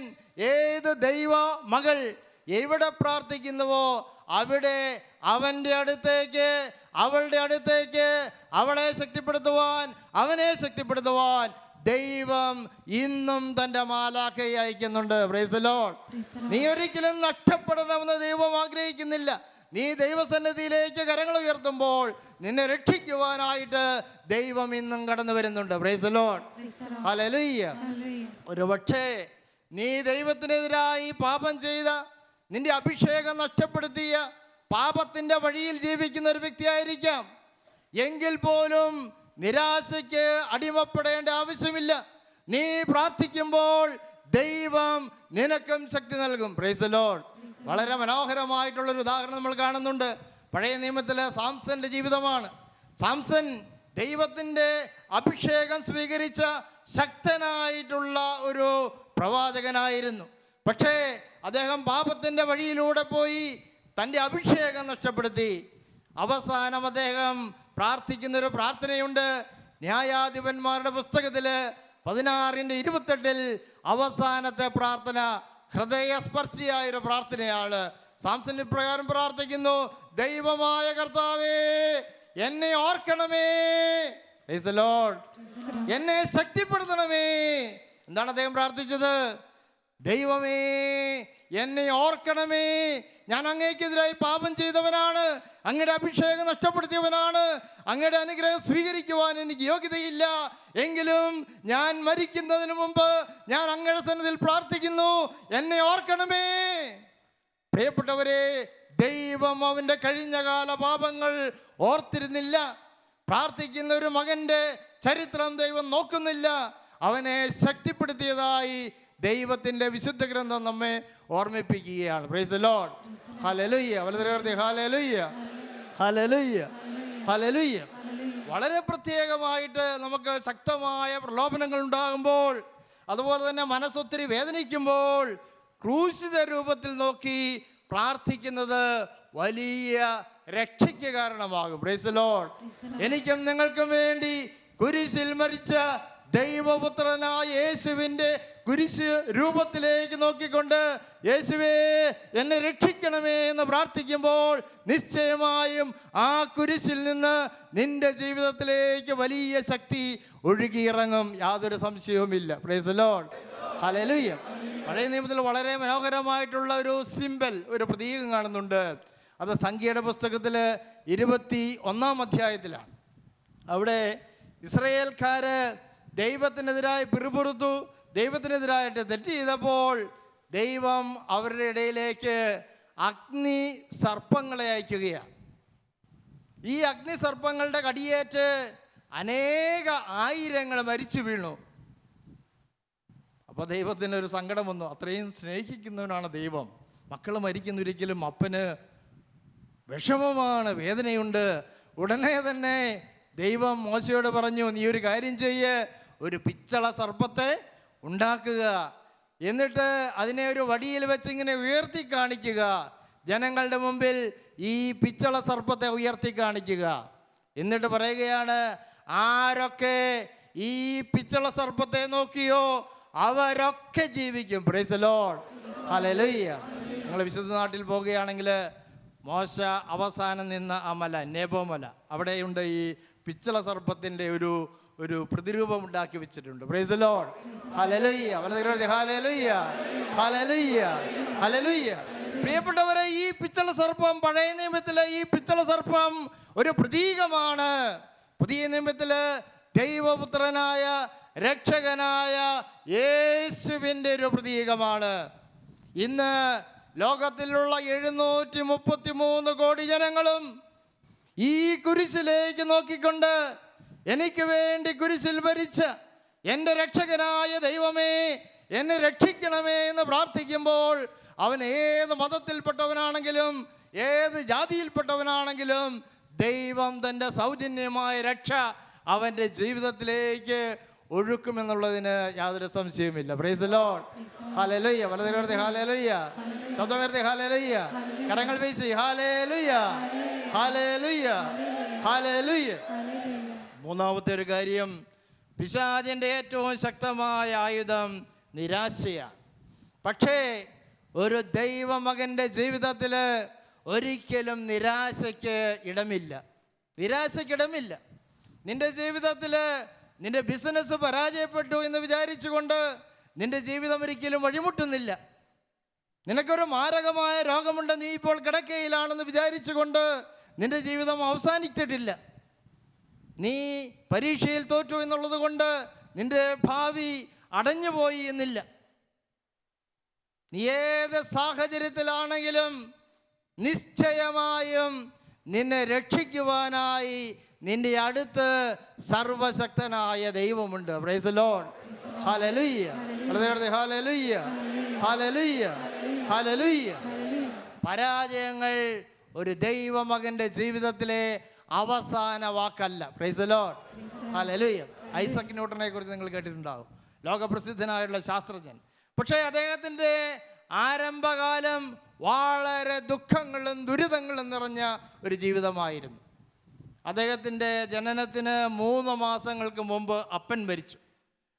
ഏത് ദൈവ മകൾ എവിടെ പ്രാർത്ഥിക്കുന്നുവോ അവിടെ അവൻ്റെ അടുത്തേക്ക്, അവളുടെ അടുത്തേക്ക്, അവളെ ശക്തിപ്പെടുത്തുവാൻ, അവനെ ശക്തിപ്പെടുത്തുവാൻ ദൈവം ഇന്നും തൻ്റെ മാലാഖയെ അയക്കുന്നുണ്ട്. Price the Lord. നീ ഒരിക്കലും നഷ്ടപ്പെടണമെന്ന് ദൈവം ആഗ്രഹിക്കുന്നില്ല. നീ ദൈവസന്നിധിയിലേക്ക് കരങ്ങൾ ഉയർത്തുമ്പോൾ നിന്നെ രക്ഷിക്കുവാനായിട്ട് ദൈവം ഇന്നും കടന്നു വരുന്നുണ്ട്. Price the Lord. ഹല്ലേലൂയ. ഒരു പക്ഷേ നീ ദൈവത്തിനെതിരായി പാപം ചെയ്ത, നിന്റെ അഭിഷേകം നഷ്ടപ്പെടുത്തിയ, പാപത്തിൻ്റെ വഴിയിൽ ജീവിക്കുന്ന ഒരു വ്യക്തിയായിരിക്കാം. എങ്കിൽ പോലും നിരാശയ്ക്ക് അടിമപ്പെടേണ്ട ആവശ്യമില്ല. നീ പ്രാർത്ഥിക്കുമ്പോൾ ദൈവം നിനക്കും ശക്തി നൽകും. Price the Lord. വളരെ മനോഹരമായിട്ടുള്ളൊരു ഉദാഹരണം നമ്മൾ കാണുന്നുണ്ട്. പഴയ നിയമത്തിലെ സാംസന്റെ ജീവിതമാണ്. സാംസൺ ദൈവത്തിൻ്റെ അഭിഷേകം സ്വീകരിച്ച ശക്തനായിട്ടുള്ള ഒരു പ്രവാചകനായിരുന്നു. പക്ഷേ അദ്ദേഹം പാപത്തിൻ്റെ വഴിയിലൂടെ പോയി തൻ്റെ അഭിഷേകം നഷ്ടപ്പെടുത്തി. അവസാനം അദ്ദേഹം പ്രാർത്ഥിക്കുന്നൊരു പ്രാർത്ഥനയുണ്ട്. ന്യായാധിപന്മാരുടെ പുസ്തകത്തിൽ 16:28 അവസാനത്തെ പ്രാർത്ഥന ഹൃദയസ്പർശിയായൊരു പ്രാർത്ഥനയാണ്. സാംസൺ ഇപ്രകാരം പ്രാർത്ഥിക്കുന്നു, ദൈവമായ കർത്താവേ എന്നെ ഓർക്കണമേ. Praise the Lord. എന്നെ ശക്തിപ്പെടുത്തണമേ. എന്താണ് അദ്ദേഹം പ്രാർത്ഥിച്ചത്? ദൈവമേ എന്നെ ഓർക്കണമേ, ഞാൻ അങ്ങേക്കെതിരായി പാപം ചെയ്തവനാണ്, അങ്ങയുടെ അഭിഷേകം നഷ്ടപ്പെടുത്തിയവനാണ്, അങ്ങയുടെ അനുഗ്രഹം സ്വീകരിക്കുവാൻ എനിക്ക് യോഗ്യതയില്ല. എങ്കിലും ഞാൻ മരിക്കുന്നതിന് മുമ്പ് ഞാൻ അങ്ങയുടെ സന്നിധിയിൽ പ്രാർത്ഥിക്കുന്നു, എന്നെ ഓർക്കണമേ. പ്രിയപ്പെട്ടവരെ, ദൈവം അവൻ്റെ കഴിഞ്ഞകാല പാപങ്ങൾ ഓർത്തിരുന്നില്ല. പ്രാർത്ഥിക്കുന്ന ഒരു മകൻ്റെ ചരിത്രം ദൈവം നോക്കുന്നില്ല. അവനെ ശക്തിപ്പെടുത്തിയതായി ദൈവത്തിൻ്റെ വിശുദ്ധ ഗ്രന്ഥം നമ്മെ ഓർമ്മിപ്പിക്കുകയാണ്. Price the Lord. Hallelujah. Hallelujah. Hallelujah. Hallelujah. വളരെ പ്രത്യേകമായിട്ട് നമുക്ക് ശക്തമായ പ്രലോഭനങ്ങൾ ഉണ്ടാകുമ്പോൾ, അതുപോലെ തന്നെ മനസ്സൊത്തിരി വേദനിക്കുമ്പോൾ ക്രൂശിത രൂപത്തിൽ നോക്കി പ്രാർത്ഥിക്കുന്നത് വലിയ രക്ഷയ്ക്ക് കാരണമാകും. Price the Lord. എനിക്കും നിങ്ങൾക്കും വേണ്ടി കുരിശിൽ മരിച്ച ദൈവപുത്രനായ യേശുവിൻ്റെ കുരിശ് രൂപത്തിലേക്ക് നോക്കിക്കൊണ്ട് യേശുവേ എന്നെ രക്ഷിക്കണമേ എന്ന് പ്രാർത്ഥിക്കുമ്പോൾ നിശ്ചയമായും ആ കുരിശിൽ നിന്ന് നിന്റെ ജീവിതത്തിലേക്ക് വലിയ ശക്തി ഒഴുകിയിറങ്ങും. യാതൊരു സംശയവുമില്ല. Praise the Lord. ഹല്ലേലൂയ. പഴയ നിയമത്തിൽ വളരെ മനോഹരമായിട്ടുള്ള ഒരു സിംബൽ, ഒരു പ്രതീകം കാണുന്നുണ്ട്. അത് സംഖ്യയുടെ പുസ്തകത്തിൽ 21 അധ്യായത്തിലാണ്. അവിടെ ഇസ്രായേൽക്കാര് ദൈവത്തിനെതിരായി പിറുപിറുത്തു, ദൈവത്തിനെതിരായിട്ട് തെറ്റ് ചെയ്തപ്പോൾ ദൈവം അവരുടെ ഇടയിലേക്ക് അഗ്നി സർപ്പങ്ങളെ അയക്കുകയാണ്. ഈ അഗ്നി സർപ്പങ്ങളുടെ കടിയേറ്റ് അനേക ആയിരങ്ങൾ മരിച്ചു വീണു. അപ്പോൾ ദൈവത്തിനൊരു സങ്കടം വന്നു. അത്രയും സ്നേഹിക്കുന്നവനാണ് ദൈവം. മക്കൾ മരിക്കുന്നൊരിക്കലും അപ്പന് വിഷമമാണ്, വേദനയുണ്ട്. ഉടനെ തന്നെ ദൈവം മോശയോട് പറഞ്ഞു, നീ ഒരു കാര്യം ചെയ്യ്, ഒരു പിച്ചള സർപ്പത്തെ ഉണ്ടാക്കുക, എന്നിട്ട് അതിനെ ഒരു വടിയിൽ വെച്ച് ഇങ്ങനെ ഉയർത്തി കാണിക്കുക. ജനങ്ങളുടെ മുമ്പിൽ ഈ പിച്ചള സർപ്പത്തെ ഉയർത്തി കാണിക്കുക. എന്നിട്ട് പറയുകയാണ്, ആരൊക്കെ ഈ പിച്ചള സർപ്പത്തെ നോക്കിയോ അവരൊക്കെ ജീവിക്കും. Price the Lord. ഹല്ലേലൂയ. നിങ്ങൾ വിശുദ്ധ നാട്ടിൽ പോകുകയാണെങ്കിൽ മോശ അവസാനം നിന്ന ആ മല നെബോ മല, അവിടെയുണ്ട് ഈ പിച്ചള സർപ്പത്തിൻ്റെ ഒരു പ്രതിരൂപം ഉണ്ടാക്കി വെച്ചിട്ടുണ്ട്. Price the Lord. Hallelujah. Hallelujah. Hallelujah. Hallelujah. പ്രിയപ്പെട്ടവരെ, ഈ പിച്ചള സർപ്പം, പഴയ നിയമത്തിലെ ഈ പിച്ചള സർപ്പം ഒരു പ്രതീകമാണ്. പുതിയ നിയമത്തില് ദൈവപുത്രനായ രക്ഷകനായ യേശുവിൻ്റെ ഒരു പ്രതീകമാണ്. ഇന്ന് ലോകത്തിലുള്ള 733 കോടി ജനങ്ങളും ഈ കുരിശിലേക്ക് നോക്കിക്കൊണ്ട് എനിക്ക് വേണ്ടി കുരിശിൽ ഭരിച്ച എൻ്റെ രക്ഷകനായ ദൈവമേ എന്നെ രക്ഷിക്കണമേ എന്ന് പ്രാർത്ഥിക്കുമ്പോൾ, അവൻ ഏത് മതത്തിൽപ്പെട്ടവനാണെങ്കിലും ഏത് ജാതിയിൽപ്പെട്ടവനാണെങ്കിലും ദൈവം തൻ്റെ സൗജന്യമായ രക്ഷ അവൻ്റെ ജീവിതത്തിലേക്ക് ഒഴുക്കുമെന്നുള്ളതിന് യാതൊരു സംശയവുമില്ല. Praise the Lord. ഹല്ലേലൂയ. വലതുകരത്തെ ഹല്ലേലൂയ. ശബ്ദമേർത്തെ ഹല്ലേലൂയ. കരങ്ങൾ വീശി ഹല്ലേലൂയ. ഹല്ലേലൂയ. ഹല്ലേലൂയ. മൂന്നാമത്തെ ഒരു കാര്യം, പിശാചിൻ്റെ ഏറ്റവും ശക്തമായ ആയുധം നിരാശയാണ്. പക്ഷേ ഒരു ദൈവമകൻ്റെ ജീവിതത്തിൽ ഒരിക്കലും നിരാശയ്ക്ക് ഇടമില്ല. നിരാശയ്ക്കിടമില്ല. നിന്റെ ജീവിതത്തിൽ നിന്റെ ബിസിനസ് പരാജയപ്പെട്ടു എന്ന് വിചാരിച്ചുകൊണ്ട് നിന്റെ ജീവിതം ഒരിക്കലും വഴിമുട്ടുന്നില്ല. നിനക്കൊരു മാരകമായ രോഗമുണ്ട്, നീ ഇപ്പോൾ കിടക്കയിലാണെന്ന് വിചാരിച്ചുകൊണ്ട് നിന്റെ ജീവിതം അവസാനിച്ചിട്ടില്ല. നീ പരീക്ഷയിൽ തോറ്റു എന്നുള്ളത് കൊണ്ട് നിന്റെ ഭാവി അടഞ്ഞുപോയി എന്നില്ല. നീ ഏത് സാഹചര്യത്തിലാണെങ്കിലും നിശ്ചയമായും നിന്നെ രക്ഷിക്കുവാനായി നിന്റെ അടുത്ത് സർവശക്തനായ ദൈവമുണ്ട്. Praise the Lord. Hallelujah. Hallelujah. Hallelujah. Hallelujah. പരാജയങ്ങൾ ഒരു ദൈവമകന്റെ ജീവിതത്തിലെ അവസാന വാക്കല്ല. Praise the Lord. Hallelujah. Isaac ന്യൂട്ടനെ കുറിച്ച് നിങ്ങൾ കേട്ടിട്ടുണ്ടാകും, ലോകപ്രസിദ്ധനായുള്ള ശാസ്ത്രജ്ഞൻ. പക്ഷേ അദ്ദേഹത്തിൻ്റെ ആരംഭകാലം വളരെ ദുഃഖങ്ങളും ദുരിതങ്ങളും നിറഞ്ഞ ഒരു ജീവിതമായിരുന്നു. അദ്ദേഹത്തിൻ്റെ ജനനത്തിന് 3 മാസങ്ങൾക്ക് മുമ്പ് അപ്പൻ മരിച്ചു.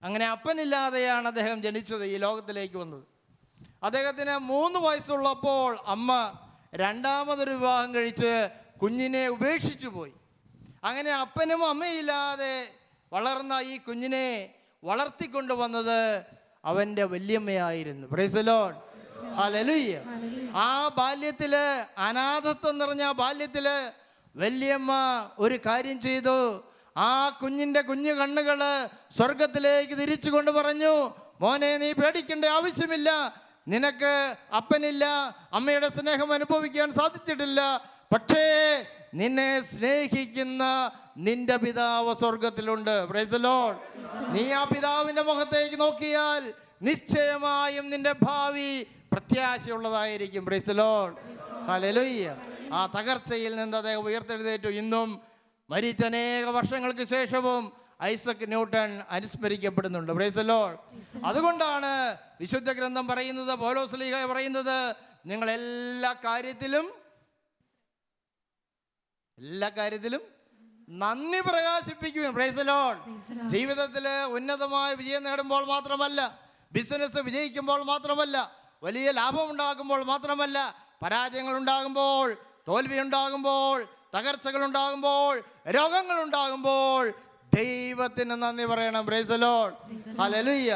അങ്ങനെ അപ്പനില്ലാതെയാണ് അദ്ദേഹം ജനിച്ചത്, ഈ ലോകത്തിലേക്ക് വന്നത്. അദ്ദേഹത്തിന് 3 വയസ്സുള്ളപ്പോൾ അമ്മ രണ്ടാമതൊരു വിവാഹം കഴിച്ച് കുഞ്ഞിനെ ഉപേക്ഷിച്ചു പോയി. അങ്ങനെ അപ്പനും അമ്മയില്ലാതെ വളർന്ന ഈ കുഞ്ഞിനെ വളർത്തിക്കൊണ്ടുവന്നത് അവൻ്റെ വല്യമ്മയായിരുന്നു. Praise the Lord. ഹല്ലേലൂയ. ആ ബാല്യത്തില്, അനാഥത്വം നിറഞ്ഞ ബാല്യത്തില് വല്യമ്മ ഒരു കാര്യം ചെയ്തു. ആ കുഞ്ഞിൻ്റെ കുഞ്ഞു കണ്ണുകൾ സ്വർഗത്തിലേക്ക് തിരിച്ചു കൊണ്ട് പറഞ്ഞു, മോനെ നീ പേടിക്കേണ്ട ആവശ്യമില്ല, നിനക്ക് അപ്പനില്ല, അമ്മയുടെ സ്നേഹം അനുഭവിക്കാൻ സാധിച്ചിട്ടില്ല, പക്ഷേ നിന്നെ സ്നേഹിക്കുന്ന നിന്റെ പിതാവ് സ്വർഗത്തിലുണ്ട്. Price the Lord. നീ ആ പിതാവിൻ്റെ മുഖത്തേക്ക് നോക്കിയാൽ നിശ്ചയമായും നിന്റെ ഭാവി പ്രത്യാശയുള്ളതായിരിക്കും. Praise the Lord. ഹല്ലേലൂയ. ആ തകർച്ചയിൽ നിന്ന് അദ്ദേഹം ഉയർത്തെഴുന്നേറ്റു. ഇന്നും മരിച്ച അനേക വർഷങ്ങൾക്ക് ശേഷവും ഐസക് ന്യൂട്ടൺ അനുസ്മരിക്കപ്പെടുന്നുണ്ട്. Praise the Lord. അതുകൊണ്ടാണ് വിശുദ്ധ ഗ്രന്ഥം പറയുന്നത്, പൗലോസ് ശ്ലീഹ പറയുന്നത്, നിങ്ങൾ എല്ലാ കാര്യത്തിലും നന്ദി പ്രകാശിപ്പിക്കുകയും. Price the Lord. ജീവിതത്തിൽ ഉന്നതമായ വിജയം നേടുമ്പോൾ മാത്രമല്ല, ബിസിനസ് വിജയിക്കുമ്പോൾ മാത്രമല്ല, വലിയ ലാഭമുണ്ടാകുമ്പോൾ മാത്രമല്ല, പരാജയങ്ങൾ ഉണ്ടാകുമ്പോൾ, തോൽവി ഉണ്ടാകുമ്പോൾ, തകർച്ചകൾ ഉണ്ടാകുമ്പോൾ, രോഗങ്ങൾ ഉണ്ടാകുമ്പോൾ ദൈവത്തിന് നന്ദി പറയണം. Price the Lord. ഹല്ലേലൂയ.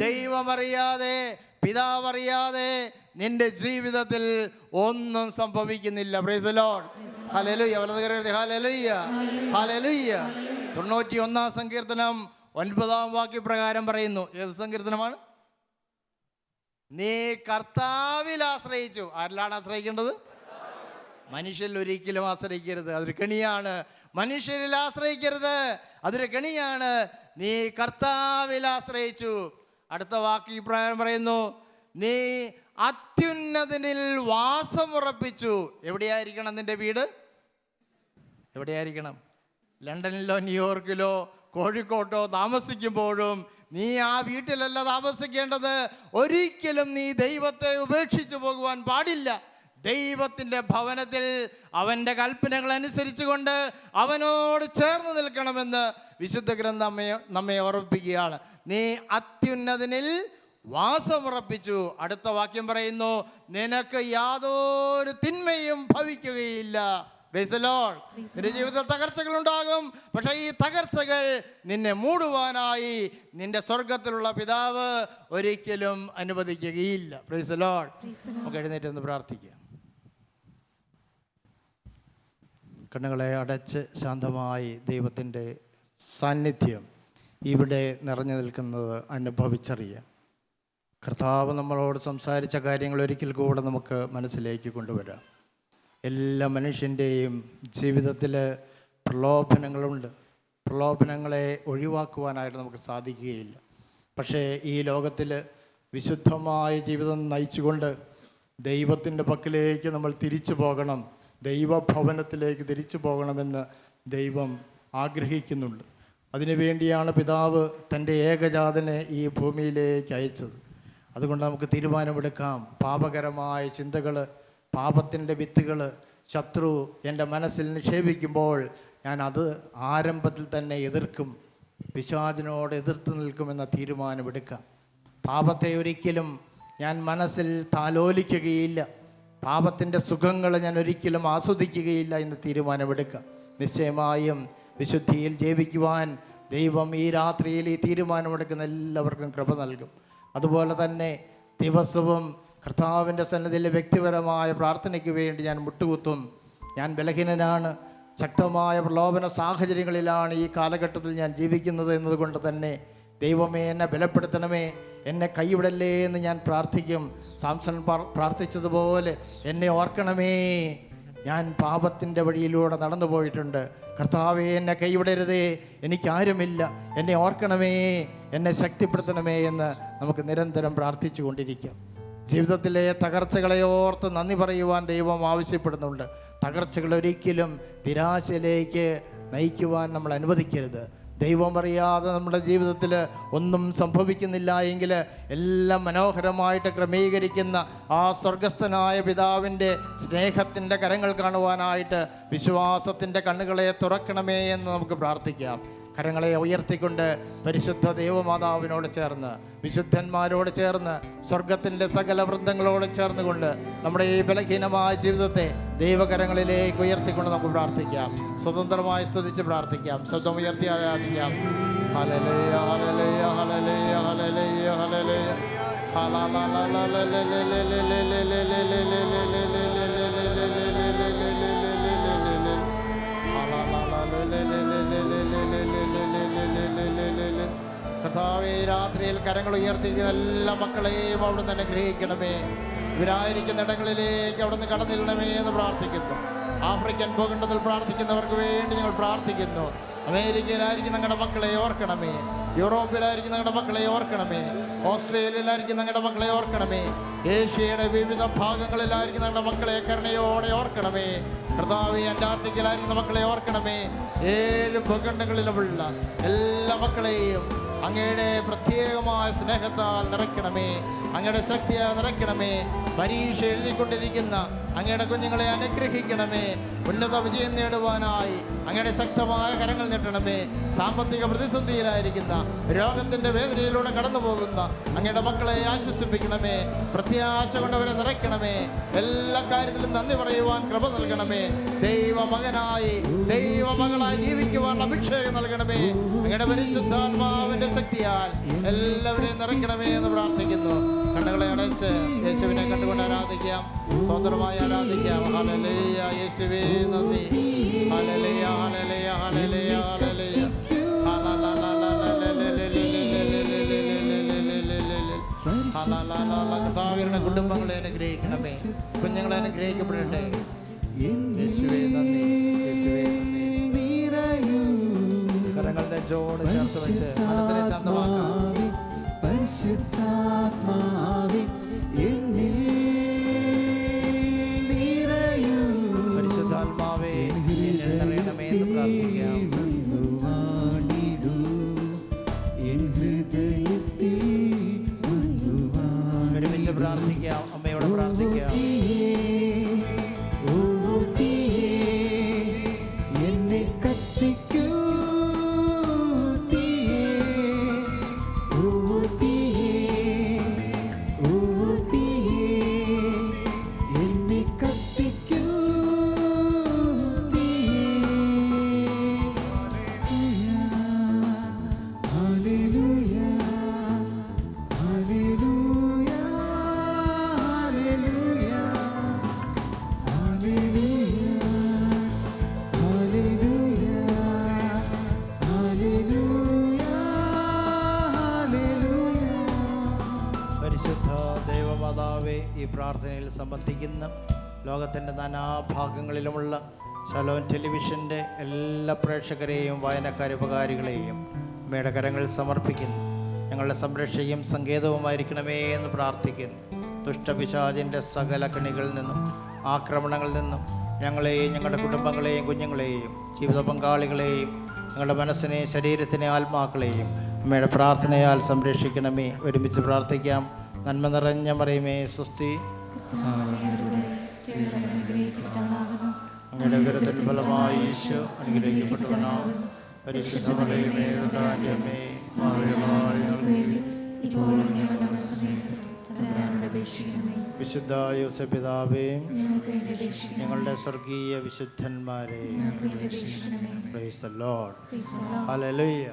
ദൈവമറിയാതെ, പിതാവറിയാതെ നിന്റെ ജീവിതത്തിൽ ഒന്നും സംഭവിക്കുന്നില്ല. Price the Lord. Hallelujah. Hallelujah. Hallelujah. 91-ാം സങ്കീർത്തനം 9-ാം വാക്യപ്രകാരം പറയുന്നു. ഏത് സങ്കീർത്തനമാണ്? നീ കർത്താവിൽ ആശ്രയിച്ചു. ആരിലാണ് ആശ്രയിക്കേണ്ടത്? മനുഷ്യരിൽ ഒരിക്കലും ആശ്രയിക്കരുത്, അതൊരു കെണിയാണ്. മനുഷ്യരിൽ ആശ്രയിക്കരുത്, അതൊരു കെണിയാണ്. നീ കർത്താവിൽ ആശ്രയിച്ചു. അടുത്ത വാക്ക് ഇപ്രകാരം പറയുന്നു, നീ അത്യുന്നതനിൽ വാസമുറപ്പിച്ചു. എവിടെയായിരിക്കണം നിന്റെ വീട്? എവിടെയായിരിക്കണം? ലണ്ടനിലോ ന്യൂയോർക്കിലോ കോഴിക്കോട്ടോ താമസിക്കുമ്പോഴും നീ ആ വീട്ടിലല്ല താമസിക്കേണ്ടത്. ഒരിക്കലും നീ ദൈവത്തെ ഉപേക്ഷിച്ചു പോകുവാൻ പാടില്ല. ദൈവത്തിൻ്റെ ഭവനത്തിൽ അവൻ്റെ കൽപ്പനകൾ അനുസരിച്ചുകൊണ്ട് അവനോട് ചേർന്ന് നിൽക്കണമെന്ന് വിശുദ്ധ ഗ്രന്ഥം നമ്മെ ഓർമ്മിപ്പിക്കുകയാണ്. നീ അത്യുന്നതനിൽ വാസമുറപ്പിച്ചു. അടുത്ത വാക്യം പറയുന്നു, നിനക്ക് യാതൊരു തിന്മയും ഭവിക്കുകയില്ല. Price the Lord. നിന്റെ ജീവിതത്തിൽ തകർച്ചകൾ ഉണ്ടാകും, പക്ഷേ ഈ തകർച്ചകൾ നിന്നെ മൂടുവാനായി നിന്റെ സ്വർഗത്തിലുള്ള പിതാവ് ഒരിക്കലും അനുവദിക്കുകയില്ല. Price the Lord. നമുക്ക് എഴുന്നേറ്റ് ഒന്ന് പ്രാർത്ഥിക്കാം. കണ്ണുകളെ അടച്ച് ശാന്തമായി ദൈവത്തിൻ്റെ സാന്നിധ്യം ഇവിടെ നിറഞ്ഞു നിൽക്കുന്നത് അനുഭവിച്ചറിയാം. കർത്താവ് നമ്മളോട് സംസാരിച്ച കാര്യങ്ങൾ ഒരിക്കൽ കൂടെ നമുക്ക് മനസ്സിലേക്ക് കൊണ്ടുവരാം. എല്ലാ മനുഷ്യൻ്റെയും ജീവിതത്തിൽ പ്രലോഭനങ്ങളുണ്ട്. പ്രലോഭനങ്ങളെ ഒഴിവാക്കുവാനായിട്ട് നമുക്ക് സാധിക്കുകയില്ല. പക്ഷേ ഈ ലോകത്തിൽ വിശുദ്ധമായ ജീവിതം നയിച്ചുകൊണ്ട് ദൈവത്തിൻ്റെ പക്കലേക്ക് നമ്മൾ തിരിച്ചു പോകണം, ദൈവഭവനത്തിലേക്ക് തിരിച്ചു പോകണമെന്ന് ദൈവം ആഗ്രഹിക്കുന്നുണ്ട്. അതിനുവേണ്ടിയാണ് പിതാവ് തൻ്റെ ഏകജാതനെ ഈ ഭൂമിയിലേക്ക് അയച്ചത്. അതുകൊണ്ട് നമുക്ക് തീരുമാനമെടുക്കാം. പാപകരമായ ചിന്തകൾ, പാപത്തിൻ്റെ വിത്തുകൾ ശത്രു എൻ്റെ മനസ്സിൽ നിക്ഷേപിക്കുമ്പോൾ ഞാൻ അത് ആരംഭത്തിൽ തന്നെ എതിർക്കും, പിശാചിനോട് എതിർത്ത് നിൽക്കുമെന്ന തീരുമാനമെടുക്കാം. പാപത്തെ ഒരിക്കലും ഞാൻ മനസ്സിൽ താലോലിക്കുകയില്ല, പാപത്തിൻ്റെ സുഖങ്ങൾ ഞാൻ ഒരിക്കലും ആസ്വദിക്കുകയില്ല എന്ന് തീരുമാനമെടുക്കാം. നിശ്ചയമായും വിശുദ്ധിയിൽ ജീവിക്കുവാൻ ദൈവം ഈ രാത്രിയിൽ ഈ തീരുമാനമെടുക്കുന്ന എല്ലാവർക്കും കൃപ നൽകും. അതുപോലെ തന്നെ ദിവസവും കർത്താവിൻ്റെ സന്നിധിയിൽ വ്യക്തിപരമായ പ്രാർത്ഥനയ്ക്ക് വേണ്ടി ഞാൻ മുട്ടുകുത്തും. ഞാൻ ബലഹീനനാണ്, ശക്തമായ പ്രലോഭന സാഹചര്യങ്ങളിലാണ് ഈ കാലഘട്ടത്തിൽ ഞാൻ ജീവിക്കുന്നത് എന്നതുകൊണ്ട് തന്നെ ദൈവമേ എന്നെ ബലപ്പെടുത്തണമേ, എന്നെ കൈവിടല്ലേ എന്ന് ഞാൻ പ്രാർത്ഥിക്കും. സാംസൺ പ്രാർത്ഥിച്ചതുപോലെ എന്നെ ഓർക്കണമേ, ഞാൻ പാപത്തിൻ്റെ വഴിയിലൂടെ നടന്നു പോയിട്ടുണ്ട്. കർത്താവേ എന്നെ കൈവിടരുതേ, എനിക്കാരുമില്ല, എന്നെ ഓർക്കണമേ, എന്നെ ശക്തിപ്പെടുത്തണമേ എന്ന് നമുക്ക് നിരന്തരം പ്രാർത്ഥിച്ചു കൊണ്ടിരിക്കാം. ജീവിതത്തിലെ തകർച്ചകളെ ഓർത്ത് നന്ദി പറയുവാൻ ദൈവം ആവശ്യപ്പെടുന്നുണ്ട്. തകർച്ചകൾ ഒരിക്കലും നിരാശയിലേക്ക് നയിക്കുവാൻ നമ്മൾ അനുവദിക്കരുത്. ദൈവം അറിയാതെ നമ്മുടെ ജീവിതത്തിൽ ഒന്നും സംഭവിക്കുന്നില്ല എങ്കിൽ എല്ലാം മനോഹരമായിട്ട് ക്രമീകരിക്കുന്ന ആ സ്വർഗസ്ഥനായ പിതാവിൻ്റെ സ്നേഹത്തിൻ്റെ കരങ്ങൾ കാണുവാനായിട്ട് വിശ്വാസത്തിൻ്റെ കണ്ണുകളെ തുറക്കണമേ എന്ന് നമുക്ക് പ്രാർത്ഥിക്കാം. കരങ്ങളെ ഉയർത്തിക്കൊണ്ട് പരിശുദ്ധ ദൈവമാതാവിനോട് ചേർന്ന്, വിശുദ്ധന്മാരോട് ചേർന്ന്, സ്വർഗത്തിൻ്റെ സകല വൃന്ദങ്ങളോട് ചേർന്നുകൊണ്ട് നമ്മുടെ ഈ ബലഹീനമായ ജീവിതത്തെ ദൈവകരങ്ങളിലേക്ക് ഉയർത്തിക്കൊണ്ട് നമുക്ക് പ്രാർത്ഥിക്കാം. സ്വതന്ത്രമായി സ്തുതിച്ച് പ്രാർത്ഥിക്കാം. ശബ്ദം ഉയർത്തി ആരാധിക്കാം. Hallelujah hallelujah hallelujah hallelujah hallelujah കർത്താവേ, രാത്രിയിൽ കരങ്ങൾ ഉയർത്തിക്കുന്ന എല്ലാ മക്കളെയും അവിടുന്ന് അനുഗ്രഹിക്കണമേ. ഇവരായിരിക്കുന്ന ഇടങ്ങളിലേക്ക് അവിടുന്ന് കടന്നില്ലണമേ എന്ന് പ്രാർത്ഥിക്കുന്നു. ആഫ്രിക്കൻ ഭൂഖണ്ഡത്തിൽ പ്രാർത്ഥിക്കുന്നവർക്ക് വേണ്ടി ഞങ്ങൾ പ്രാർത്ഥിക്കുന്നു. അമേരിക്കയിലായിരിക്കും ഞങ്ങളുടെ മക്കളെ ഓർക്കണമേ, യൂറോപ്പിലായിരിക്കും ഞങ്ങളുടെ മക്കളെ ഓർക്കണമേ, ഓസ്ട്രേലിയയിലായിരിക്കും ഞങ്ങളുടെ മക്കളെ ഓർക്കണമേ, ഏഷ്യയുടെ വിവിധ ഭാഗങ്ങളിലായിരിക്കും ഞങ്ങളുടെ മക്കളെ കരുണയോടെ ഓർക്കണമേ. കർത്താവേ, അന്റാർട്ടിക്കയിലായിരിക്കുന്ന മക്കളെ ഓർക്കണമേ. 7 ഭൂഖണ്ഡങ്ങളിലുമുള്ള എല്ലാ മക്കളെയും അങ്ങയുടെ പ്രത്യേകമായ സ്നേഹത്താൽ നിറയ്ക്കണമേ, അങ്ങയുടെ ശക്തിയാൽ നിറയ്ക്കണമേ. പരീക്ഷ എഴുതിക്കൊണ്ടിരിക്കുന്ന അങ്ങയുടെ കുഞ്ഞുങ്ങളെ അനുഗ്രഹിക്കണമേ. ഉന്നത വിജയം നേടുവാനായി അങ്ങയുടെ ശക്തമായ കരങ്ങൾ നീട്ടണമേ. സാമ്പത്തിക പ്രതിസന്ധിയിലായിരിക്കുന്ന, രോഗത്തിൻ്റെ വേദനയിലൂടെ കടന്നു പോകുന്ന അങ്ങയുടെ മക്കളെ ആശ്വസിപ്പിക്കണമേ. പ്രത്യാശ കൊണ്ടവരെ നിറയ്ക്കണമേ. എല്ലാ കാര്യത്തിലും നന്ദി പറയുവാൻ കൃപ നൽകണമേ. ദൈവമകനായി ദൈവമകളായി ജീവിക്കുവാൻ അഭിഷേകം നൽകണമേ. അങ്ങയുടെ പരിശുദ്ധാത്മാവിൻ്റെ ശക്തിയാൽ എല്ലാവരെയും നിറയ്ക്കണമേ എന്ന് പ്രാർത്ഥിക്കുന്നു. കണ്ണുകളെ അടച്ച് യേശുവിനെ കണ്ടുകൊണ്ട് ആരാധിക്കാം, സ്വതന്ത്രമായി ആരാധിക്കാം. ഹല്ലേലൂയ, യേശുവേ നന്ദി. Hallelujah hallelujah hallelujah hallelujah. കർത്താവിന്റെ കുടുംബങ്ങളെ അനുഗ്രഹിക്കണമേ, കുഞ്ഞുങ്ങളെ അനുഗ്രഹിക്കപ്പെടട്ടെ. യേശുവേ നന്ദി, യേശുവേ നന്ദി. കരങ്ങൾ നെഞ്ചോട് ചേർത്ത് വെച്ച് മനസ്സിനെ ശാന്തമാക്കാം. പരിശുദ്ധാത്മാവേ എന്നിൽ നിറയൂ, പരിശുദ്ധാത്മാവേ എന്നിൽ നിറയണമേ എന്ന് പ്രാർത്ഥിക്കാം. ഒരുമിച്ച് പ്രാർത്ഥിക്കാം, അമ്മയോട് പ്രാർത്ഥിക്കാം. പ്രാർത്ഥനയിൽ സംബന്ധിക്കുന്ന ലോകത്തിൻ്റെ നാനാഭാഗങ്ങളിലുമുള്ള ശലോം ടെലിവിഷൻ്റെ എല്ലാ പ്രേക്ഷകരെയും വായനക്കാരെ ഉപകാരികളെയും അമ്മയുടെ കരങ്ങളിൽ സമർപ്പിക്കുന്നു. ഞങ്ങളുടെ സംരക്ഷയും സങ്കേതവുമായിരിക്കണമേ എന്ന് പ്രാർത്ഥിക്കുന്നു. ദുഷ്ടപിശാചിൻ്റെ സകല കെണികളിൽ നിന്നും ആക്രമണങ്ങളിൽ നിന്നും ഞങ്ങളെയും ഞങ്ങളുടെ കുടുംബങ്ങളെയും കുഞ്ഞുങ്ങളെയും ജീവിത പങ്കാളികളെയും ഞങ്ങളുടെ മനസ്സിനെയും ശരീരത്തിനെയും ആത്മാക്കളെയും അമ്മയുടെ പ്രാർത്ഥനയാൽ സംരക്ഷിക്കണമേ. ഒരുമിച്ച് പ്രാർത്ഥിക്കാം. നന്മ നിറഞ്ഞ മറിയമേ സ്വസ്തി, അങ്ങയുടെ ഉദരത്തിൻ ഫലമായി ഈശോ അനുഗ്രഹിക്കപ്പെട്ടവനാകുന്നു. പരിശുദ്ധ മറിയമേ തമ്പുരാന്റെ അമ്മേ, പാപികളായ ഞങ്ങൾക്ക് വേണ്ടി വിശുദ്ധ യോസേപ്പ് പിതാവേ, ഞങ്ങളുടെ സ്വർഗീയ വിശുദ്ധന്മാരെ, പ്രൈസ് ദി ലോർഡ്. ഹല്ലേലൂയ.